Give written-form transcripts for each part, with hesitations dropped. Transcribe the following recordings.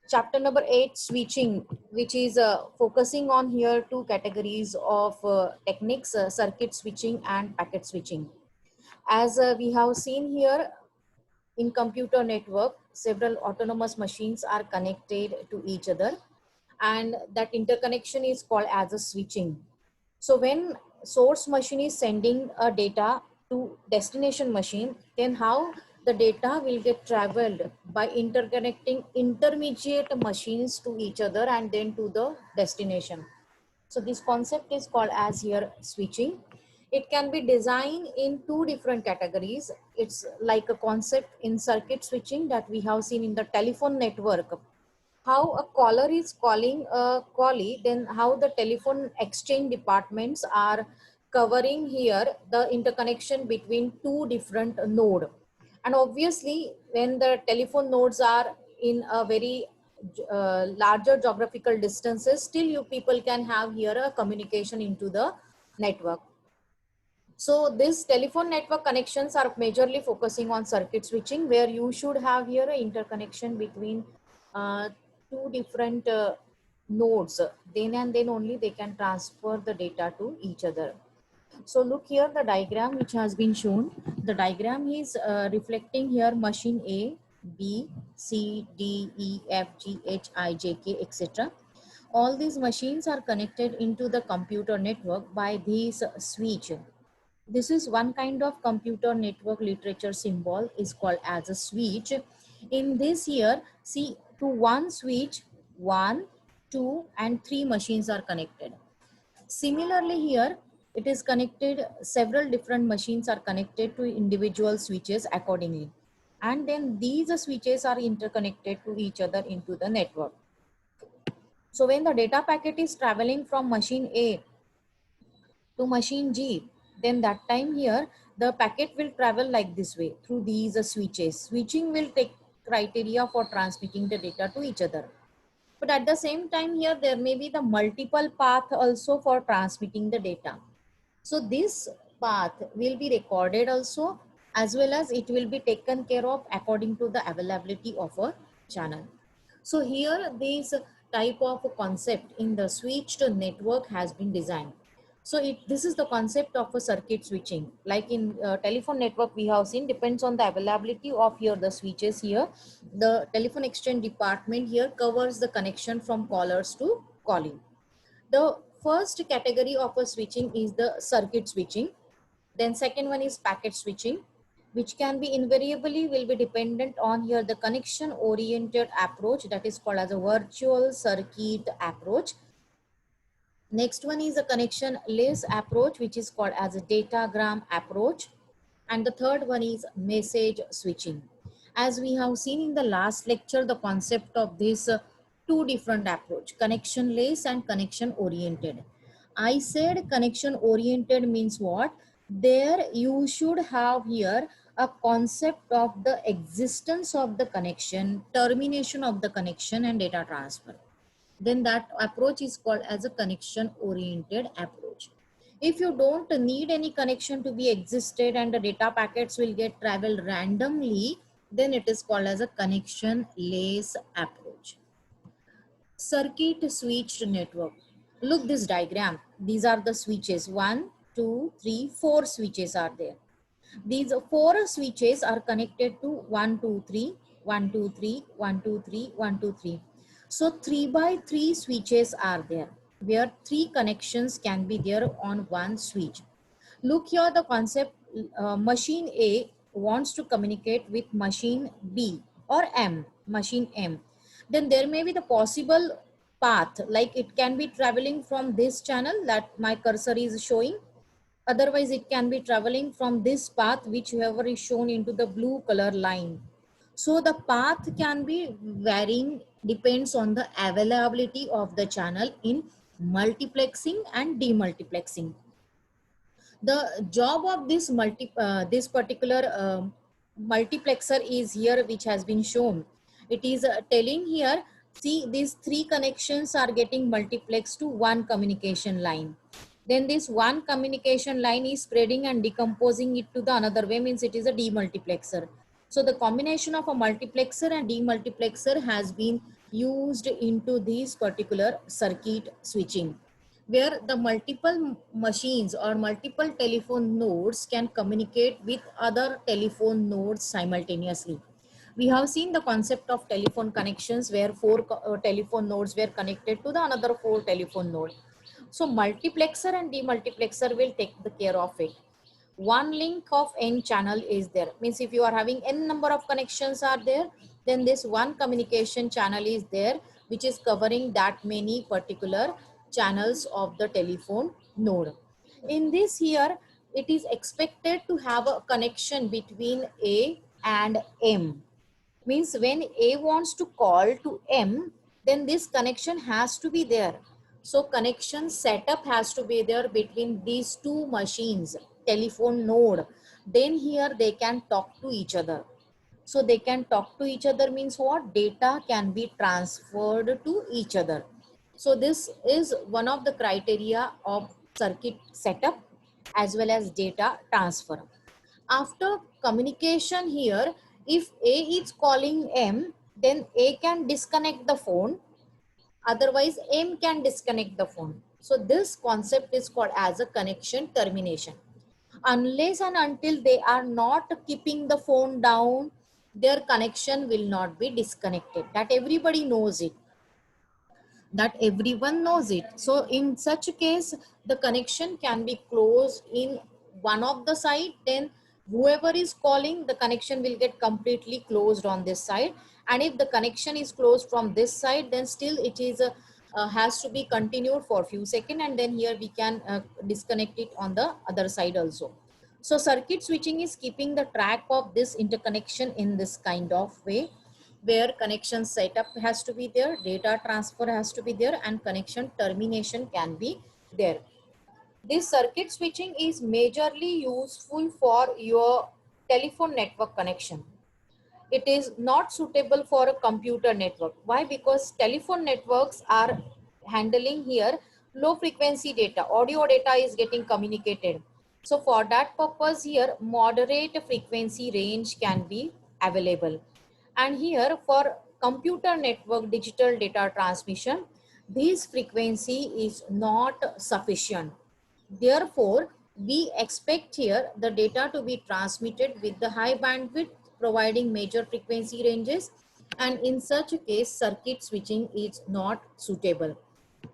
Chapter number 8, switching, which is focusing on here two categories of techniques, circuit switching and packet switching. As we have seen here, in computer network, several autonomous machines are connected to each other, and that interconnection is called as a switching. So when source machine is sending a data to destination machine, then how the data will get traveled by interconnecting intermediate machines to each other and then to the destination. So this concept is called as here switching. It can be designed in two different categories. It's like a concept in circuit switching that we have seen in the telephone network. How a caller is calling a callee, then how the telephone exchange departments are covering here the interconnection between two different node. And obviously, when the telephone nodes are in a very larger geographical distances, still you people can have here a communication into the network. So this telephone network connections are majorly focusing on circuit switching, where you should have here an interconnection between uh, two different nodes. Then and then only they can transfer the data to each other. So look here the diagram which has been shown. The diagram is reflecting here machine A, B, C, D, E, F, G, H, I, J, K, etc. All these machines are connected into the computer network by this switch. This is one kind of computer network literature symbol is called as a switch. In this here, see to one switch, one, two, and three machines are connected. Similarly here, it is connected, several different machines are connected to individual switches accordingly. And then these switches are interconnected to each other into the network. So when the data packet is traveling from machine A to machine G, then that time here, the packet will travel like this way through these switches. Switching will take criteria for transmitting the data to each other. But at the same time here, there may be the multiple path also for transmitting the data. So this path will be recorded also, as well as it will be taken care of according to the availability of a channel. So here this type of concept in the switched network has been designed. So this is the concept of a circuit switching. Like in telephone network we have seen, depends on the availability of here the switches here. The telephone exchange department here covers the connection from callers to calling. The first category of a switching is the circuit switching. Then second one is packet switching, which can be invariably will be dependent on here the connection oriented approach, that is called as a virtual circuit approach. Next one is a connection less approach, which is called as a datagram approach. And the third one is message switching. As we have seen in the last lecture, the concept of this two different approach, connection less and connection oriented. I said connection oriented means what? There you should have here a concept of the existence of the connection, termination of the connection, and data transfer. Then that approach is called as a connection oriented approach. If you don't need any connection to be existed and the data packets will get traveled randomly, then it is called as a connection less approach. Circuit switched network. Look this diagram. These are the switches. 1, 2, 3, 4 switches are there. These 4 switches are connected to 1, 2, 3, 1, 2, 3, 1, 2, 3, 1, 2, 3. So 3 by 3 switches are there, where 3 connections can be there on one switch. Look here the concept, machine A wants to communicate with machine B or M, machine M. Then there may be the possible path, like it can be traveling from this channel that my cursor is showing. Otherwise, it can be traveling from this path, whichever is shown into the blue color line. So the path can be varying, depends on the availability of the channel in multiplexing and demultiplexing. The job of this particular multiplexer is here, which has been shown. It is telling here, see these 3 connections are getting multiplexed to one communication line. Then this one communication line is spreading and decomposing it to the another way, means it is a demultiplexer. So the combination of a multiplexer and demultiplexer has been used into these particular circuit switching, where the multiple machines or multiple telephone nodes can communicate with other telephone nodes simultaneously. We have seen the concept of telephone connections where four telephone nodes were connected to the another four telephone node. So multiplexer and demultiplexer will take the care of it. One link of n channel is there, means if you are having n number of connections are there, then this one communication channel is there which is covering that many particular channels of the telephone node. In this here, it is expected to have a connection between A and M. Means when A wants to call to M, then this connection has to be there. So connection setup has to be there between these two machines, telephone node. Then here they can talk to each other. So they can talk to each other means what? Data can be transferred to each other. So this is one of the criteria of circuit setup as well as data transfer. After communication here, if A is calling M, then A can disconnect the phone. Otherwise, M can disconnect the phone. So this concept is called as a connection termination. Unless and until they are not keeping the phone down, their connection will not be disconnected. That everybody knows it. That everyone knows it. So in such a case, the connection can be closed in one of the side, then whoever is calling, the connection will get completely closed on this side. And if the connection is closed from this side, then still it is has to be continued for a few seconds, and then here we can disconnect it on the other side also. So circuit switching is keeping the track of this interconnection in this kind of way, where connection setup has to be there, data transfer has to be there, and connection termination can be there. This circuit switching is majorly useful for your telephone network connection. It is not suitable for a computer network. Why? Because telephone networks are handling here low frequency data, audio data is getting communicated. So for that purpose here, moderate frequency range can be available. And here for computer network digital data transmission, this frequency is not sufficient. Therefore, we expect here the data to be transmitted with the high bandwidth providing major frequency ranges, and in such a case circuit switching is not suitable.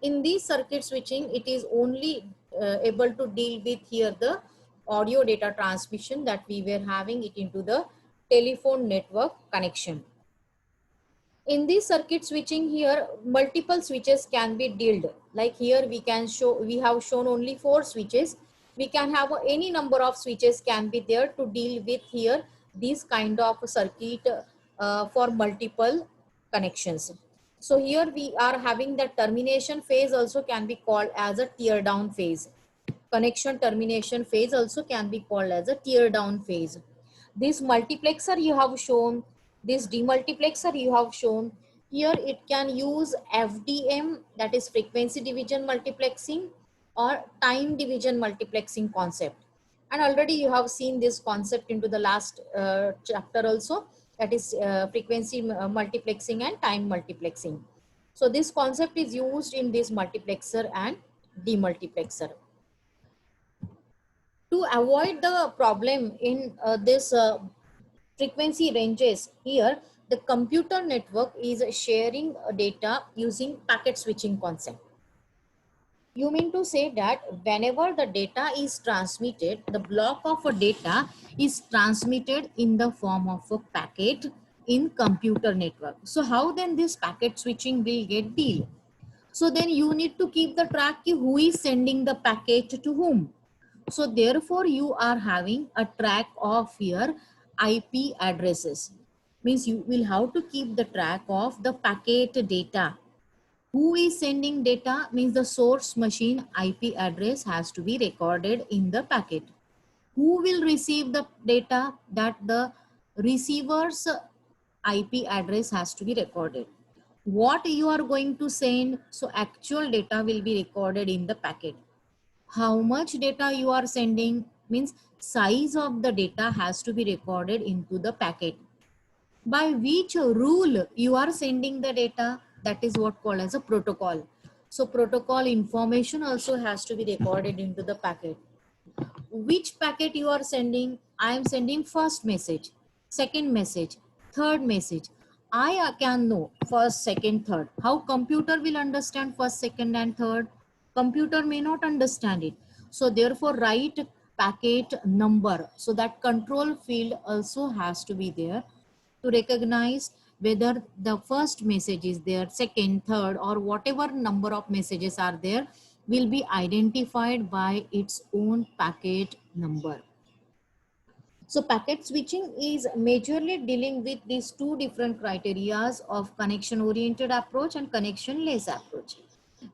In this circuit switching, it is only able to deal with here the audio data transmission that we were having it into the telephone network connection. In this circuit switching here, multiple switches can be dealt. Like here we can show, we have shown only 4 switches. We can have any number of switches can be there to deal with here these kind of circuit for multiple connections. So here we are having the termination phase also can be called as a tear down phase. Connection termination phase also can be called as a tear down phase. This multiplexer you have shown, this demultiplexer you have shown, here it can use FDM, that is frequency division multiplexing, or time division multiplexing concept. And already you have seen this concept into the last chapter also, that is frequency multiplexing and time multiplexing. So this concept is used in this multiplexer and demultiplexer. To avoid the problem in this frequency ranges, here the computer network is sharing data using packet switching concept. You mean to say that whenever the data is transmitted, the block of a data is transmitted in the form of a packet in computer network. So how then this packet switching will get deal? So then you need to keep the track who is sending the packet to whom. So therefore you are having a track of your IP addresses. Means you will have to keep the track of the packet data. Who is sending data means the source machine IP address has to be recorded in the packet. Who will receive the data, that the receiver's IP address has to be recorded. What you are going to send, so actual data will be recorded in the packet. How much data you are sending means size of the data has to be recorded into the packet. By which rule you are sending the data, That is what called as a protocol. So protocol information also has to be recorded into the packet. Which packet you are sending? I am sending first message, second message, third message. I can know first, second, third. How computer will understand first, second and third? Computer may not understand it. So therefore write packet number. So that control field also has to be there to recognize whether the first message is there, second, third, or whatever number of messages are there will be identified by its own packet number. So packet switching is majorly dealing with these two different criterias of connection oriented approach and connection less approach.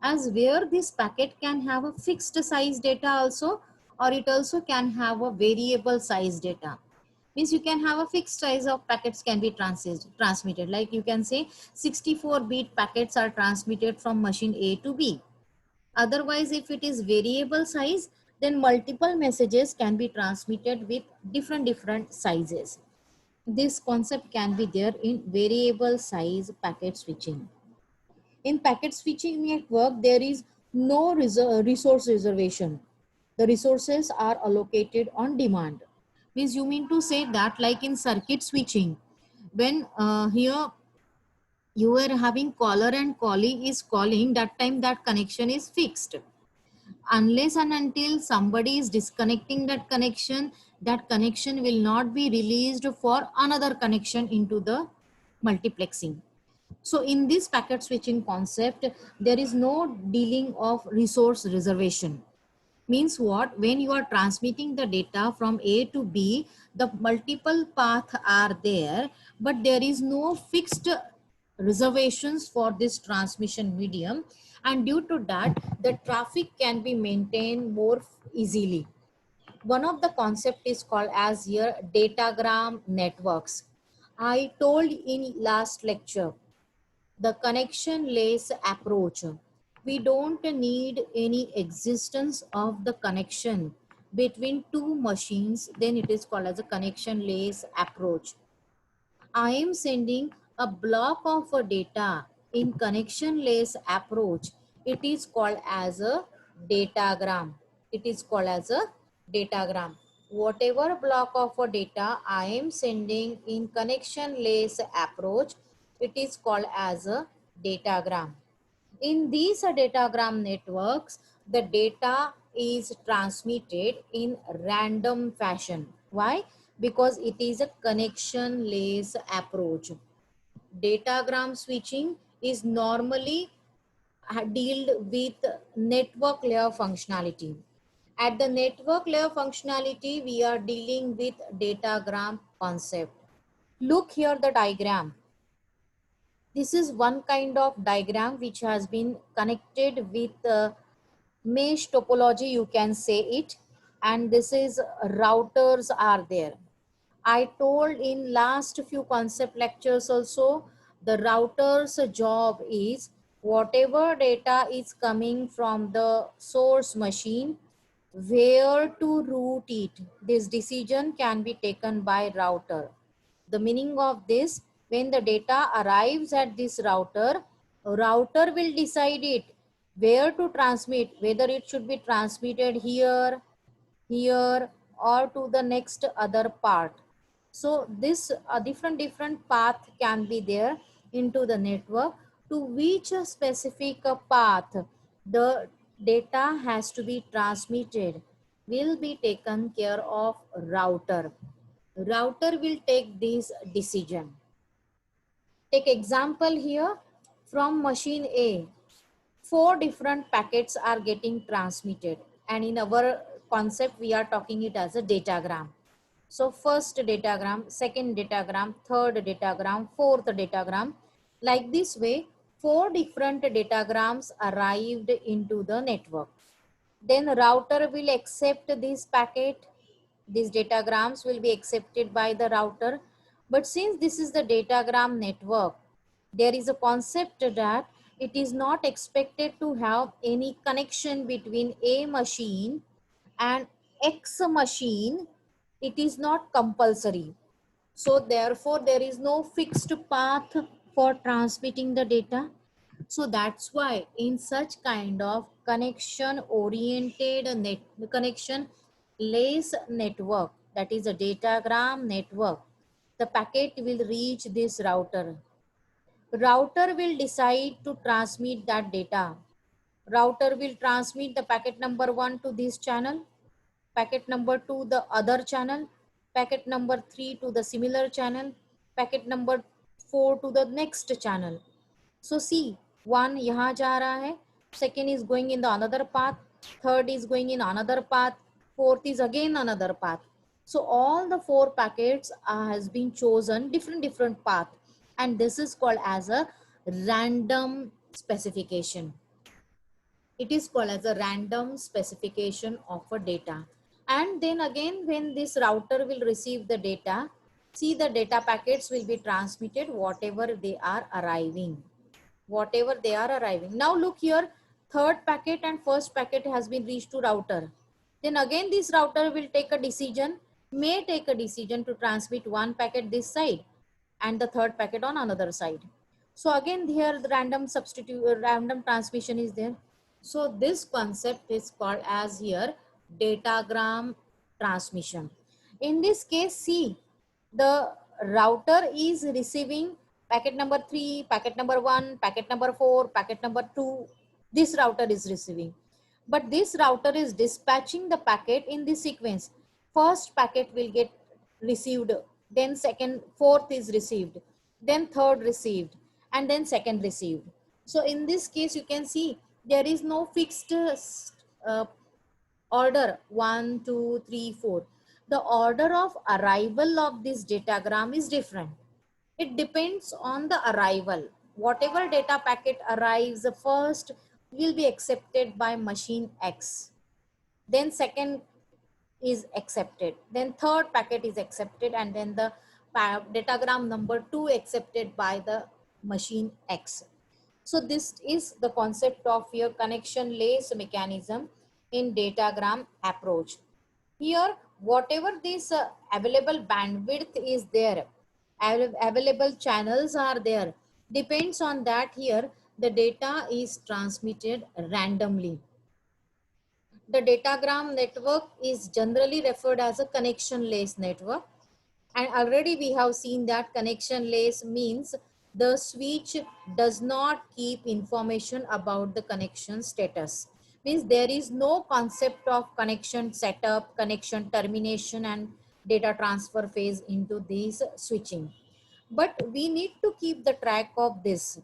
As where this packet can have a fixed size data also, or it also can have a variable size data. Means you can have a fixed size of packets can be transmitted. Like you can say 64-bit packets are transmitted from machine A to B. Otherwise, if it is variable size, then multiple messages can be transmitted with different sizes. This concept can be there in variable size packet switching. In packet switching network, there is no resource reservation. The resources are allocated on demand. Means you mean to say that like in circuit switching, when here you were having caller and callee is calling, that time that connection is fixed. Unless and until somebody is disconnecting that connection will not be released for another connection into the multiplexing. So in this packet switching concept, there is no dealing of resource reservation. Means what? When you are transmitting the data from A to B, the multiple paths are there, but there is no fixed reservations for this transmission medium, and due to that the traffic can be maintained more easily. One of the concept is called as here datagram networks. I told in last lecture the connection-less approach. We don't need any existence of the connection between two machines, then it is called as a connection-less approach. I am sending a block of a data in connection-less approach. It is called as a datagram. It is called as a datagram. Whatever block of a data I am sending in connection-less approach, it is called as a datagram. In these datagram networks, the data is transmitted in random fashion. Why? Because it is a connection-less approach. Datagram switching is normally dealt with network layer functionality. At the network layer functionality, we are dealing with datagram concept. Look here the diagram. This is one kind of diagram which has been connected with mesh topology, you can say it. And this is routers are there. I told in last few concept lectures also, the router's job is whatever data is coming from the source machine, where to route it. This decision can be taken by router. The meaning of this, when the data arrives at this router will decide it where to transmit, whether it should be transmitted here, here, or to the next other part. So this different path can be there into the network, to which a specific path the data has to be transmitted will be taken care of router. Router will take this decision. Take example here from machine A. 4 different packets are getting transmitted, and in our concept we are talking it as a datagram. So first datagram, second datagram, third datagram, fourth datagram. Like this way, 4 different datagrams arrived into the network. Then router will accept this packet. These datagrams will be accepted by the router. But since this is the datagram network, there is a concept that it is not expected to have any connection between A machine and X machine. It is not compulsory. So therefore, there is no fixed path for transmitting the data. So that's why in such kind of connection oriented net connection less network, that is a datagram network, the packet will reach this router. Router will decide to transmit that data. Router will transmit the packet number 1 to this channel, packet number 2 the other channel, packet number 3 to the similar channel, packet number 4 to the next channel. So see, one यहाँ जा रहा है, second is going in the another path, third is going in another path, fourth is again another path. So all the 4 packets has been chosen different path, and this is called as a random specification. It is called as a random specification of a data. And then again, when this router will receive the data, see the data packets will be transmitted whatever they are arriving. Whatever they are arriving. Now look here, third packet and first packet has been reached to router. Then again this router will take a decision, may take a decision to transmit one packet this side and the third packet on another side. So again here the random random transmission is there. So this concept is called as here datagram transmission. In this case, see, the router is receiving packet number 3, packet number 1, packet number 4, packet number 2. This router is receiving. But this router is dispatching the packet in this sequence. First packet will get received, then second, fourth is received, then third received, and then second received. So in this case, you can see there is no fixed order 1, 2, 3, 4. The order of arrival of this datagram is different. It depends on the arrival. Whatever data packet arrives first will be accepted by machine X. Then second is accepted. Then third packet is accepted, and then the datagram number 2 accepted by the machine X. So this is the concept of your connection-less mechanism in datagram approach. Here, whatever this available bandwidth is there, available channels are there, depends on that here, the data is transmitted randomly. The datagram network is generally referred as a connection-less network. And already we have seen that connection-less means the switch does not keep information about the connection status. Means there is no concept of connection setup, connection termination and data transfer phase into this switching. But we need to keep the track of this.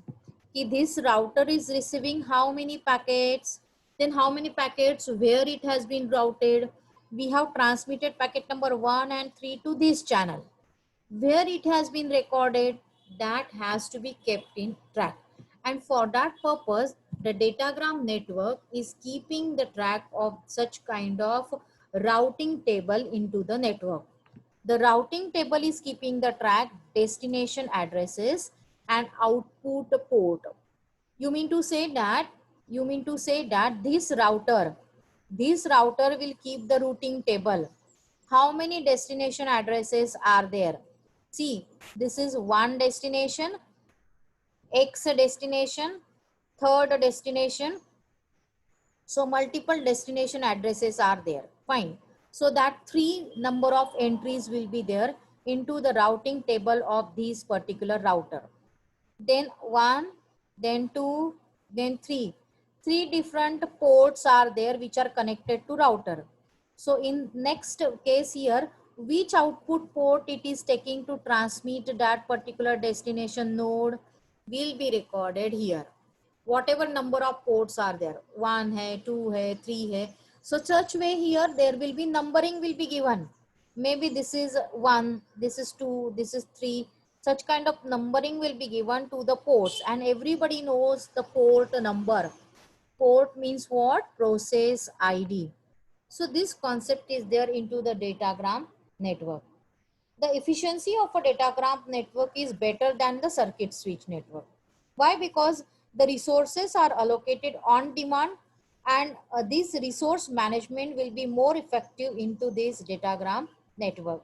This router is receiving how many packets, then how many packets, where it has been routed. We have transmitted packet number 1 and 3 to this channel. Where it has been recorded, that has to be kept in track. And for that purpose, the datagram network is keeping the track of such kind of routing table into the network. The routing table is keeping the track destination addresses and output port. You mean to say that this router will keep the routing table. How many destination addresses are there? See, this is one destination, X destination, third destination. So multiple destination addresses are there. Fine. So that 3 number of entries will be there into the routing table of this particular router. Then 1, then 2, then 3. 3 different ports are there which are connected to router. So in next case here, which output port it is taking to transmit that particular destination node will be recorded here. Whatever number of ports are there, 1 hai, 2 hai, 3 hai. So such way here there will be numbering will be given. Maybe this is 1, this is 2, this is 3. Such kind of numbering will be given to the ports, and everybody knows the port number. Port means what? Process ID. So this concept is there into the datagram network. The efficiency of a datagram network is better than the circuit switch network. Why? Because the resources are allocated on demand, and this resource management will be more effective into this datagram network.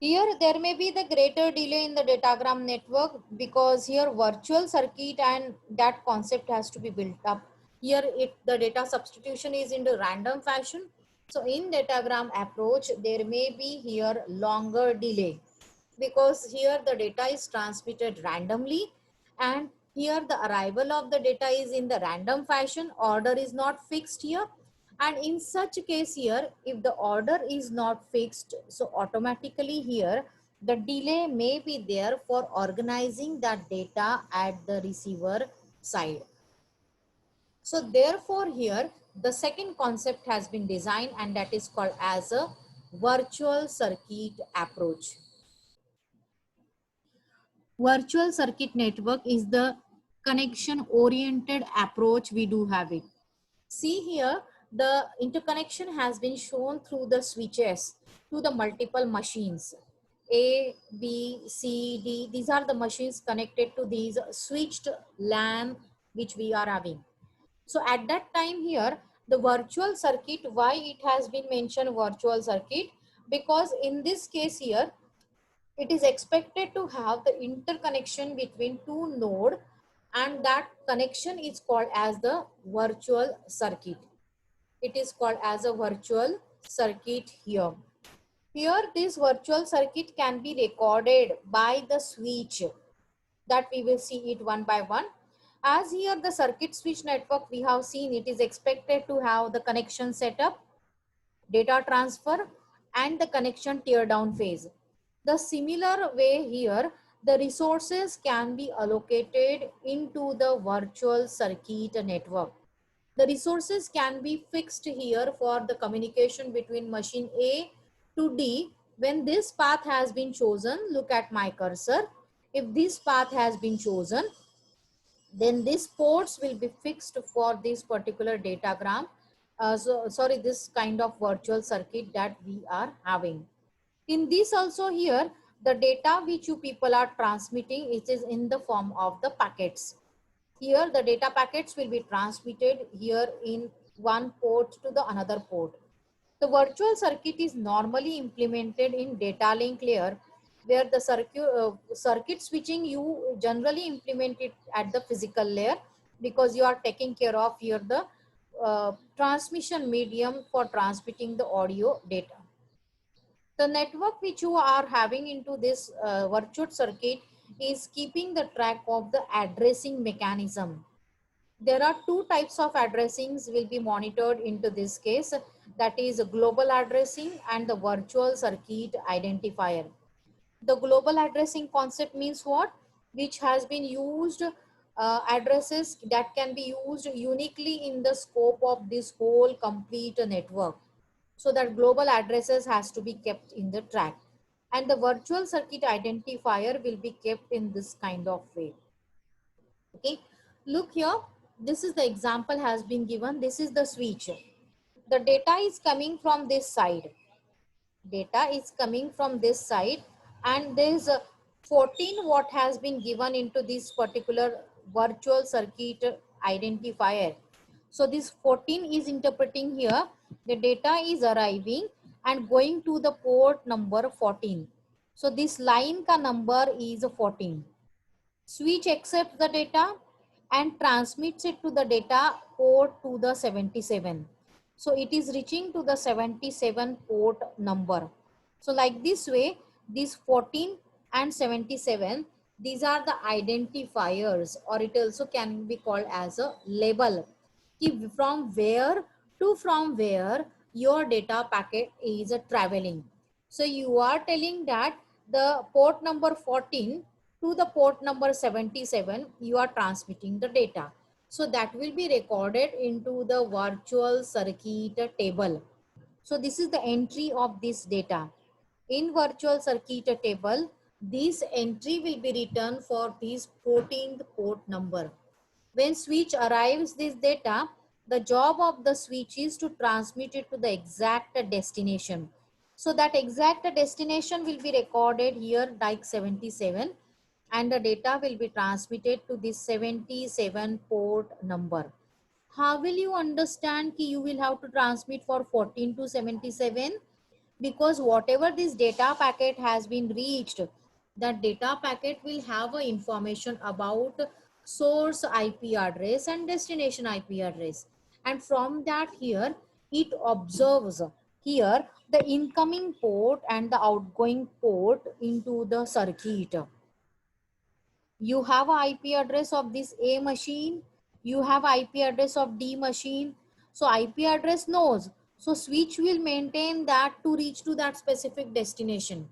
Here there may be the greater delay in the datagram network because here virtual circuit and that concept has to be built up. Here if the data substitution is in the random fashion, so in datagram approach there may be here longer delay because here the data is transmitted randomly and here the arrival of the data is in the random fashion, order is not fixed here, and in such a case here if the order is not fixed, so automatically here the delay may be there for organizing that data at the receiver side. So therefore here the second concept has been designed and that is called as a virtual circuit approach. Virtual circuit network is the connection oriented approach we do have it. See here, the interconnection has been shown through the switches to the multiple machines. A, B, C, D, these are the machines connected to these switched LAN which we are having. So at that time here, the virtual circuit, why it has been mentioned virtual circuit? Because in this case here, it is expected to have the interconnection between two nodes and that connection is called as the virtual circuit. It is called as a virtual circuit here. Here this virtual circuit can be recorded by the switch that we will see it one by one. As here the circuit switch network we have seen, it is expected to have the connection setup, data transfer and the connection tear down phase. The similar way here, the resources can be allocated into the virtual circuit network. The resources can be fixed here for the communication between machine A to D. When this path has been chosen, look at my cursor. If this path has been chosen, then these ports will be fixed for this particular datagram. Sorry, this kind of virtual circuit that we are having. In this also here, the data which you people are transmitting, it is in the form of the packets. Here the data packets will be transmitted here in one port to the another port. The virtual circuit is normally implemented in data link layer where the circuit switching you generally implement it at the physical layer because you are taking care of here the transmission medium for transmitting the audio data. The network which you are having into this virtual circuit is keeping the track of the addressing mechanism. There are two types of addressings will be monitored into this case, that is global addressing and the virtual circuit identifier. The global addressing concept means what? Which has been used addresses that can be used uniquely in the scope of this whole complete network. So that global addresses has to be kept in the track. And the virtual circuit identifier will be kept in this kind of way. Okay, look here, this is the example has been given. This is the switch. The data is coming from this side. Data is coming from this side and there is a 14 what has been given into this particular virtual circuit identifier. So this 14 is interpreting here the data is arriving and going to the port number 14. So this line ka number is 14. Switch accepts the data and transmits it to the data port to the 77. So it is reaching to the 77 port number. So like this way, these 14 and 77, these are the identifiers, or it also can be called as a label. From where your data packet is traveling. So you are telling that the port number 14 to the port number 77, you are transmitting the data. So that will be recorded into the virtual circuit table. So this is the entry of this data. In virtual circuit table, this entry will be written for this 14th port number. When switch arrives this data, the job of the switch is to transmit it to the exact destination. So that exact destination will be recorded here like 77 and the data will be transmitted to this 77 port number. How will you understand ki you will have to transmit for 14 to 77? because whatever this data packet has been reached, that data packet will have a information about source IP address and destination IP address, and from that here it observes here the incoming port and the outgoing port into the circuit. You have a IP address of this A machine, you have IP address of D machine. So IP address knows. So switch will maintain that to reach to that specific destination.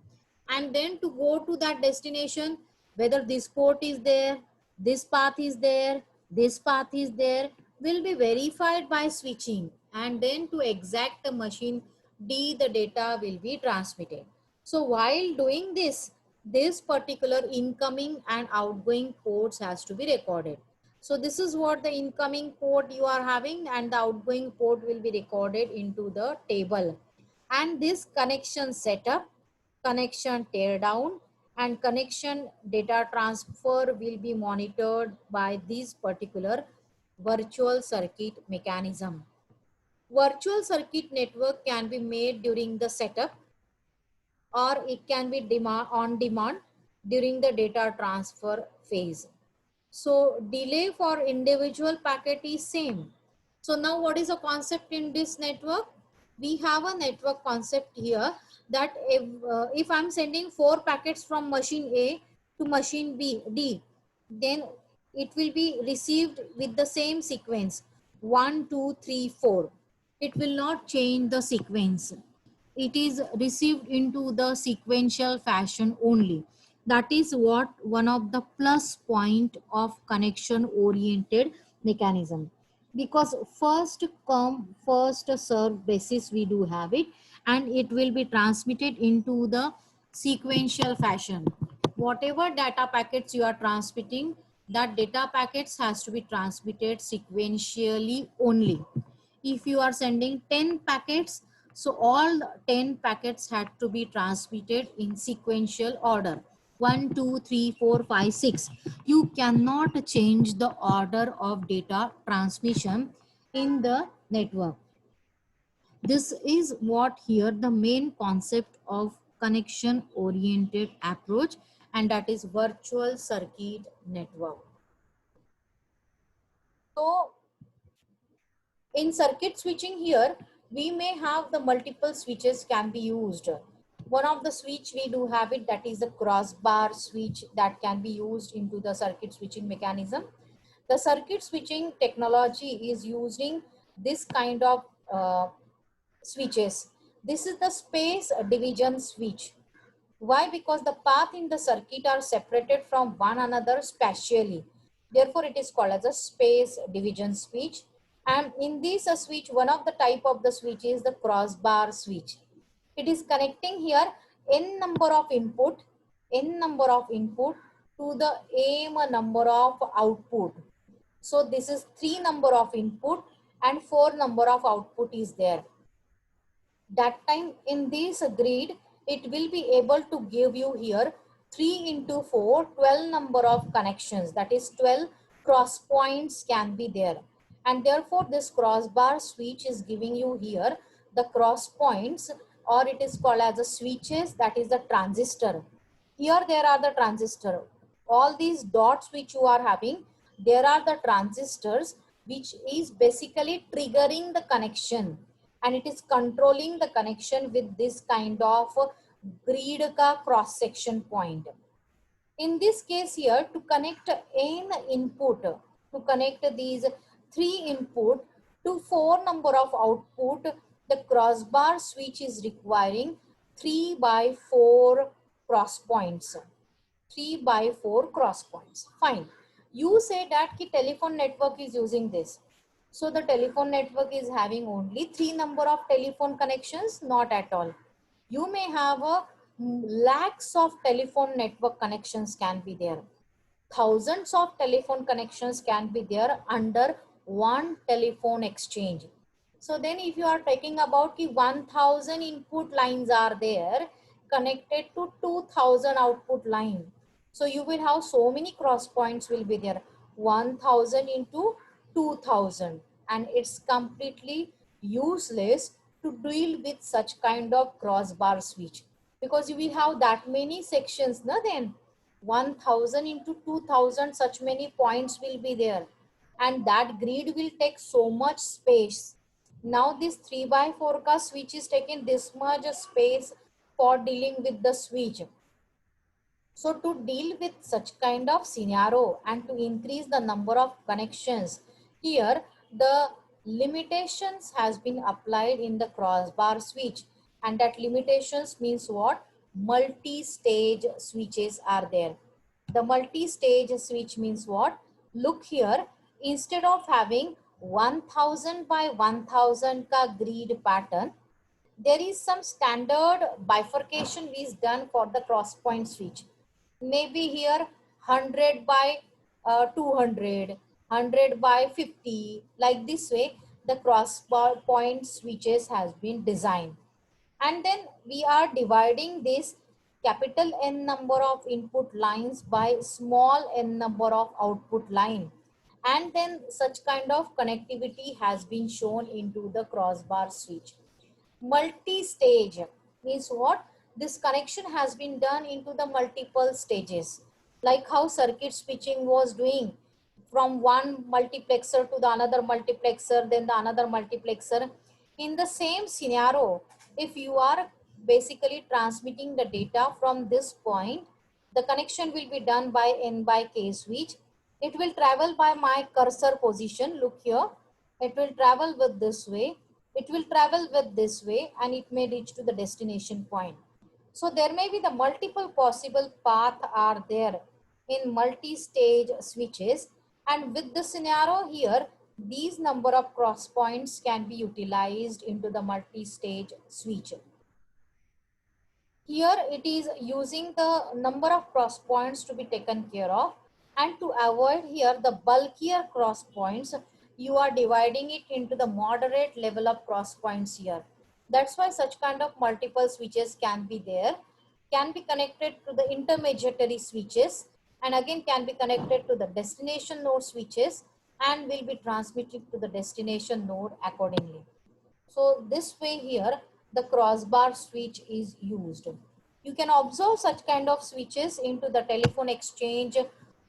And then to go to that destination, whether this port is there, this path is there, this path is there, will be verified by switching. And then to exact machine D, the data will be transmitted. So while doing this, this particular incoming and outgoing ports has to be recorded. So this is what the incoming port you are having, and the outgoing port will be recorded into the table. And this connection setup, connection teardown, and connection data transfer will be monitored by this particular virtual circuit mechanism. Virtual circuit network can be made during the setup, or it can be on demand during the data transfer phase. So delay for individual packet is same. So now what is the concept in this network? We have a network concept here that if I'm sending 4 packets from machine A to machine D, then it will be received with the same sequence 1, 2, 3, 4. It will not change the sequence. It is received into the sequential fashion only. That is what one of the plus point of connection oriented mechanism, because first come first serve basis we do have it, and it will be transmitted into the sequential fashion. Whatever data packets you are transmitting, that data packets has to be transmitted sequentially only. If you are sending 10 packets, so all 10 packets had to be transmitted in sequential order. 1, 2, 3, 4, 5, 6. You cannot change the order of data transmission in the network. This is what here the main concept of connection oriented approach, and that is virtual circuit network. So in circuit switching here, we may have the multiple switches can be used. One of the switch we do have it, that is the crossbar switch that can be used into the circuit switching mechanism. The circuit switching technology is using this kind of switches. This is the space division switch. Why? Because the path in the circuit are separated from one another spatially. Therefore, it is called as a space division switch. And in this switch, one of the type of the switch is the crossbar switch. It is connecting here n number of input to the m number of output. So this is 3 number of input and 4 number of output is there. That time in this grid, it will be able to give you here 3 into 4, 12 number of connections. That is 12 cross points can be there. And therefore this crossbar switch is giving you here the cross points, or it is called as a switches, that is the transistor. Here there are the transistor. All these dots which you are having, there are the transistors which is basically triggering the connection, and it is controlling the connection with this kind of grid ka cross section point. In this case here, to connect n input, to connect these 3 input to 4 number of output, the crossbar switch is requiring 3 by 4 cross points. 3 by 4 cross points. Fine. You say that ki telephone network is using this. So the telephone network is having only 3 number of telephone connections? Not at all. You may have a lakhs of telephone network connections can be there. Thousands of telephone connections can be there under one telephone exchange. So then if you are talking about ki 1000 input lines are there connected to 2000 output line. So you will have so many cross points will be there. 1000 into 2000, and it's completely useless to deal with such kind of crossbar switch, because you will have that many sections, no? Then 1000 into 2000 such many points will be there, and that grid will take so much space. Now this 3 by 4 ka switch is taking this much space for dealing with the switch. So to deal with such kind of scenario and to increase the number of connections, here the limitations has been applied in the crossbar switch, and that limitations means what? Multi-stage switches are there. The multi-stage switch means what? Look here, instead of having 1000 by 1000 ka grid pattern, there is some standard bifurcation is done for the cross point switch. Maybe here 100 by 200, 100 by 50, like this way the cross point switches has been designed. And then we are dividing this capital N number of input lines by small n number of output line, and then such kind of connectivity has been shown into the crossbar switch. Multi-stage means what? This connection has been done into the multiple stages, like how circuit switching was doing from one multiplexer to the another multiplexer, then the another multiplexer. In the same scenario, if you are basically transmitting the data from this point, the connection will be done by N by K switch. It will travel by my cursor position. Look here, it will travel with this way, it will travel with this way, and it may reach to the destination point. So there may be the multiple possible path are there in multi-stage switches, and with the scenario here, these number of cross points can be utilized into the multi-stage switch. Here it is using the number of cross points to be taken care of, and to avoid here the bulkier cross points, you are dividing it into the moderate level of cross points here. That's why such kind of multiple switches can be there, can be connected to the intermediary switches, and again can be connected to the destination node switches, and will be transmitted to the destination node accordingly. So this way here, the crossbar switch is used. You can observe such kind of switches into the telephone exchange.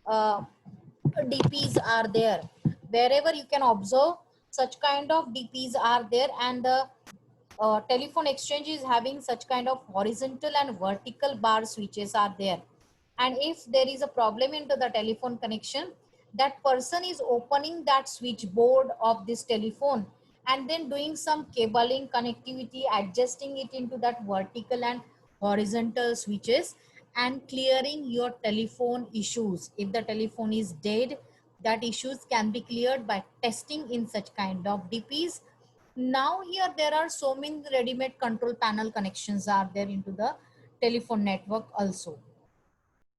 DPs are there. Wherever you can observe such kind of DPs are there, and the telephone exchange is having such kind of horizontal and vertical bar switches are there. And if there is a problem into the telephone connection, that person is opening that switchboard of this telephone and then doing some cabling connectivity, adjusting it into that vertical and horizontal switches, and clearing your telephone issues. If the telephone is dead, that issues can be cleared by testing in such kind of DPs. Now here there are so many ready-made control panel connections are there into the telephone network also.